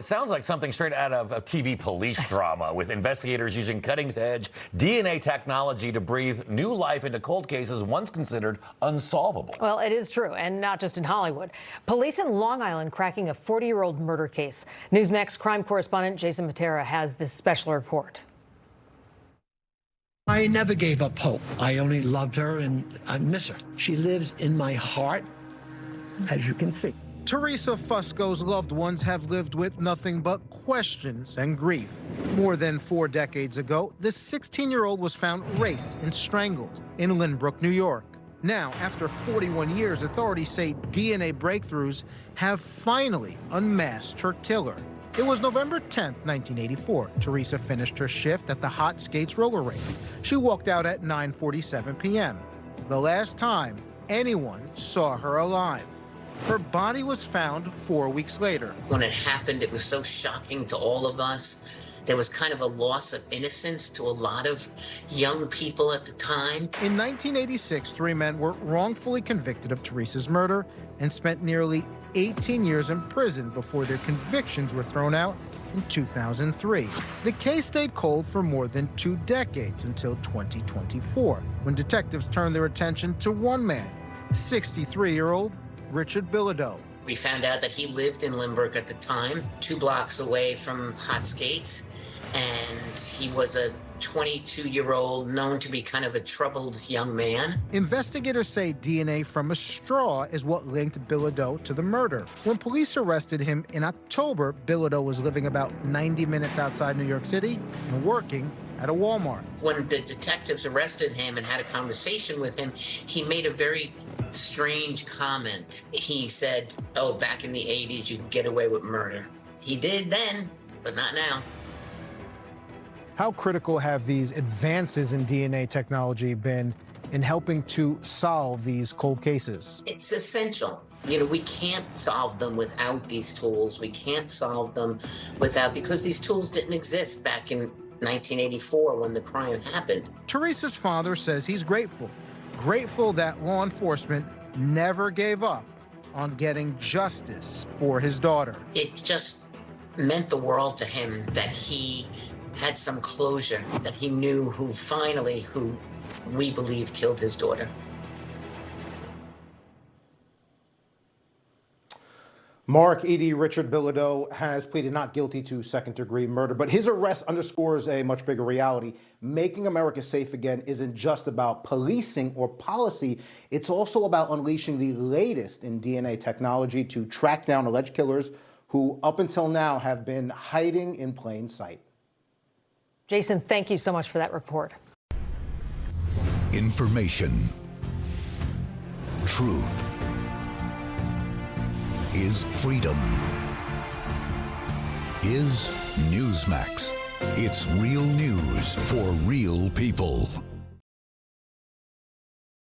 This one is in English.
It sounds like something straight out of a TV police drama, with investigators using cutting-edge DNA technology to breathe new life into cold cases once considered unsolvable. Well, it is true, and not just in Hollywood. Police in Long Island cracking a 40-year-old murder case. Newsmax crime correspondent Jason Mattera has this special report. I never gave up hope. I only loved her, and I miss her. She lives in my heart, as you can see. Theresa Fusco's loved ones have lived with nothing but questions and grief. More than 4 decades ago, this 16-year-old was found raped and strangled in Lynbrook, New York. Now, after 41 years, authorities say DNA breakthroughs have finally unmasked her killer. It was November 10, 1984. Theresa finished her shift at the Hot Skates roller rink. She walked out at 9:47 p.m., the last time anyone saw her alive. Her body was found 4 weeks later. When it happened, it was so shocking to all of us. There was kind of a loss of innocence to a lot of young people at the time. In 1986, 3 men were wrongfully convicted of Theresa's murder and spent nearly 18 years in prison before their convictions were thrown out in 2003. The case stayed cold for more than 2 decades until 2024, when detectives turned their attention to one man, 63-year-old Richard Bilodeau. We found out that he lived in Lynbrook at the time, 2 blocks away from Hot Skates, and he was a 22-year-old known to be kind of a troubled young man. Investigators say DNA from a straw is what linked Bilodeau to the murder. When police arrested him in October, Bilodeau was living about 90 minutes outside New York City and working at a Walmart. When the detectives arrested him and had a conversation with him, he made a very strange comment. He said, oh, back in the 80s, you could get away with murder. He did then, but not now. How critical have these advances in DNA technology been in helping to solve these cold cases? It's essential. You know, we can't solve them without these tools. We can't solve them because these tools didn't exist back in 1984 when the crime happened. Theresa's father says he's grateful that law enforcement never gave up on getting justice for his daughter. It just meant the world to him that he had some closure, that he knew who we believe killed his daughter. Mark E.D. Richard Bilodeau has pleaded not guilty to second-degree murder, but his arrest underscores a much bigger reality. Making America safe again isn't just about policing or policy. It's also about unleashing the latest in DNA technology to track down alleged killers who, up until now, have been hiding in plain sight. Jason, thank you so much for that report. Information. Truth is freedom. Is Newsmax. It's real news for real people.